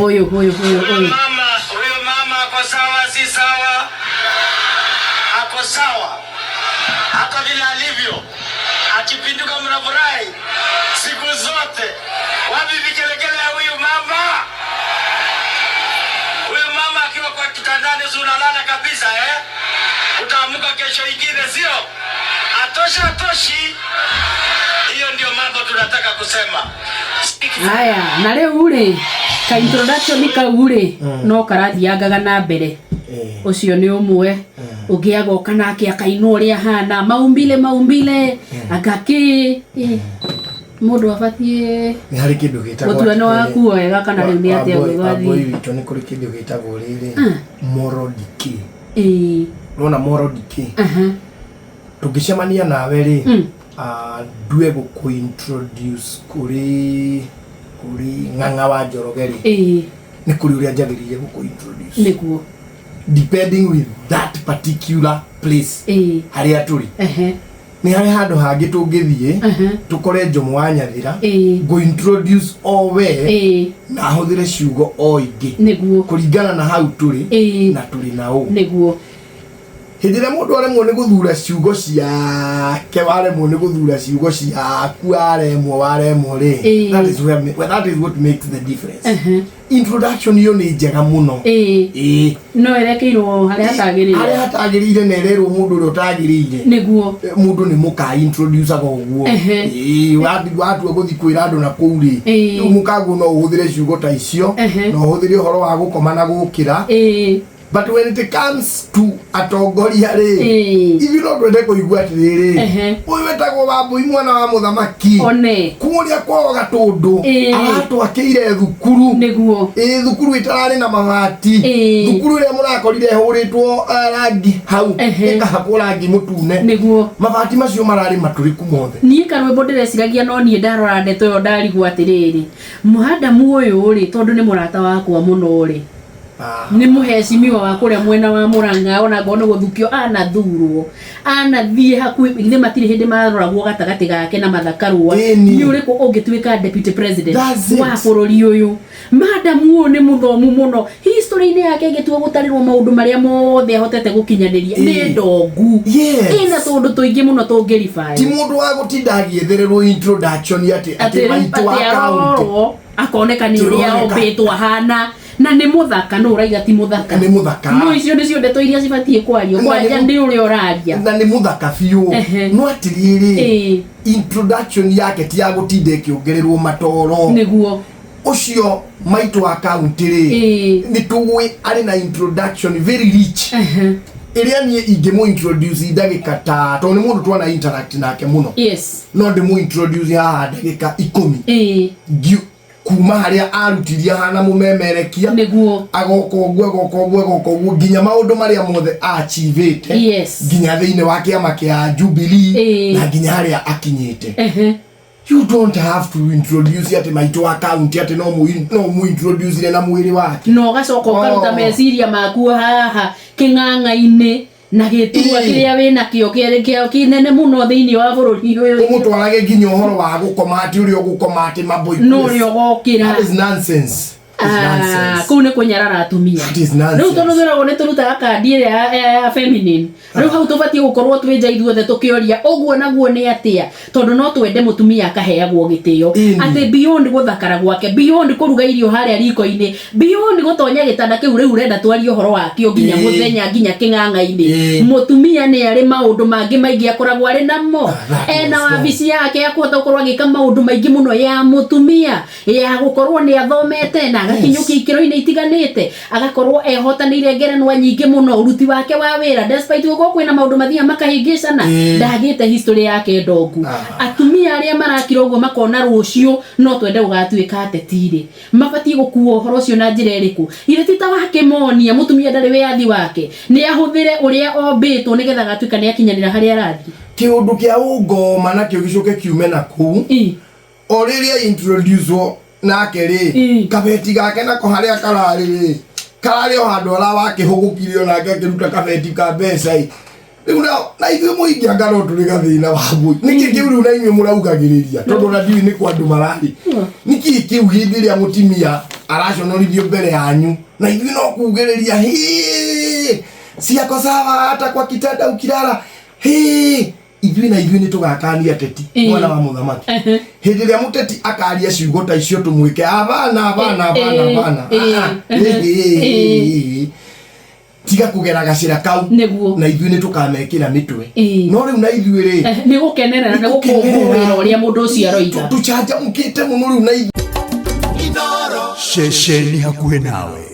Huyu mama ako sawa, si sawa? Ako sawa. Hata vile alivyo. Akipinduka mnafurahi siku zote. Wapi vikelekele ya huyu mama? Huyu mama akiwa kwa kitandani unalala kabisa Utaamka kesho ingine sio? Atoshi. Hiyo ndio mambo tunataka kusema. Haya, na leo ule ka introduction ka ule no karathiangaga na mbere. Ucio ni umwe ugiagoka nake akainwo ria hana maumbile agaki mundu abatie ni hari kindu gitagwo mutuano waku wega kana riu ni atia gwathi boy wito ni kuri kindu gitagwo riri moral decay rona moral decay tugicemania nawe ri ndue guku introduce kuri ng'ang'a wa Njoroge ri ni kuri uria njagiririe guku introduce niguo depending with that particular place haria turi ni hari handu hangi tungithie tukore Njomo wa Nyathira go introduce owe na huthire ciugo o ingi niguo kuringana na hau turi na turi na u niguo hindira mundu aremwo ni guthura ciugo ciake waremwo ni guthura ciugo ciaku waremwo ri that is what makes the difference introduction yo ni njega muno no erekeirwo haria hatagirire na ererwo mundu uri utagirire niguo mundu ni muka introduce aga uguo watu guthi kwira andu na kuuri riu mukagu no uhuthire ciugo ta icio no uhuthire horo wa gukoma na gukira but when it comes to atongoria ri if you not wende kuigua atiriri uyu wetagwo Wambui mwana wa muthamaki one kuria kwao Gatundu aratwakiire thukuru niguo thukuru itarari na mabati thukuru ire murakorire huritwo rangi hau ikahakwo rangi mutune niguo mabati macio marari maturiku mothe nie karwimbo ndireciragia no nie ndarora ndeto yo ndarigwa atiriri muhadamu uyu ri tondu ni murata wakwa muno ri ni muheshimiwa wa kuria mwena wa Murang'a ona ngono guthukio anathie hakuhi ithe matiri hindi maroragwo gatagati gake na mathakarwa ni uriku ungituika deputy president wa bururi uyu madam uyu ni muthomu muno history-ini yake ngetuo gutarirwo maundu maria mothe ahotete gukinyaniria ni ndongu ina tundu tuingi muno tungirifai ti mundu wa gutinda agiethererwo introduction ati maitu account akoneka ni uria ombetwo hana na ni muthaka no uraiga ti muthaka ni muthaka no icio nicio ndeto iria cibatie kwario kwanja ndi uri uraria na ni muthaka fiu no atiriri introduction yake ti ya gutinda kiongererwo matoro niguo ucio maitu account ri ni tugwi ari na introduction very rich iria ni ingemu introduce ndagika ta to ni mundu twana interact nake muno no ndemu introduce haha ndagika 10 kuma haria arutiria hana mumemerekia niguo agoko nginya maundu maria mothe achievete nginya thiine wa kiama kia Jubilee na nginya haria akinyite you don't have to introduce ati maitu account ati no mu introduce na mwiri wake no gacoka ukaruta meciria maku haha king'ang'a-ini na gituwa kiria wina kio kinene muno thiini wa bururi uyu umutwarage nginya uhoro wa gukoma ati uri ugukoma ati maboy no ri ugokira that is nonsense kune kunyarara atumia riu tunuthiragwo ni turutaga kandi ya feminine riu hau tubatie gukorwo twinja ithuothe tukioria uguo naguo ni atia tondu no twende mutumia akaheagwo gitio ati beyond guthakara gwake beyond kuruga irio haria riko-ini beyond gutonya gitanda kiu riu renda twarie uhoro wakio nginya muthenya nginya king'ang'a-ini mutumia ni ari maundu mangi maingi akoragwo ari namo ena wabici yake akwenda gukorwo agika maundu maingi muno ya mutumia ya gukorwo ni athomete na agakinyukia ikiro-ini itiganite agakorwo ehotanire ngerenwa nyingi muno uruti wake wa wira despite uko kwina maundu mathia makahingicana ndagite history yake ndongu atumia aria marakira uguo makona rucio no twende gugatuika atetire mabatie gukuo horo cio na njira iriku ire tita wake monia mutumia ndari wiathi wake ni ahuthire uria ombitwo nigetha gatuika ni akinyanira haria arathi kiundu kia ungoma na kio gicoke kiume na ku oriria introduce nake ri kabeti gake nako haria karari o handu ara wake hugukirio nake akiruta kabeti ka mbeca na ithuĩ mũingĩ anga no tũrĩ gathĩna wa mbũi nĩkĩ kĩu rĩu na inyuĩ mũraugagĩrĩria tondũ ona ndiũĩ nĩ kwa andũ marari nĩkĩ kĩu hĩndĩ ĩrĩa mũtimia araconorithio mbere yanyu na ithuĩ no kugĩrĩria siako sawa hata kwa kitanda ukilala ithuĩ nĩ tũgakania ateti mwana wa mũthamaki hĩndĩ ĩrĩa mũteti akaria ciugo ta icio tũmwĩke abana tiga kugera gacira kau na ithuĩ nĩ tũkamekĩra mĩtwe no rĩu na ithuĩ rĩ nĩ gũkenerera na gũkũngũĩra ũrĩa mũndũ ũcio aroiga tũcanjamũkĩte mũno rĩu na ithuĩ Shesheni hakuhĩ nawe.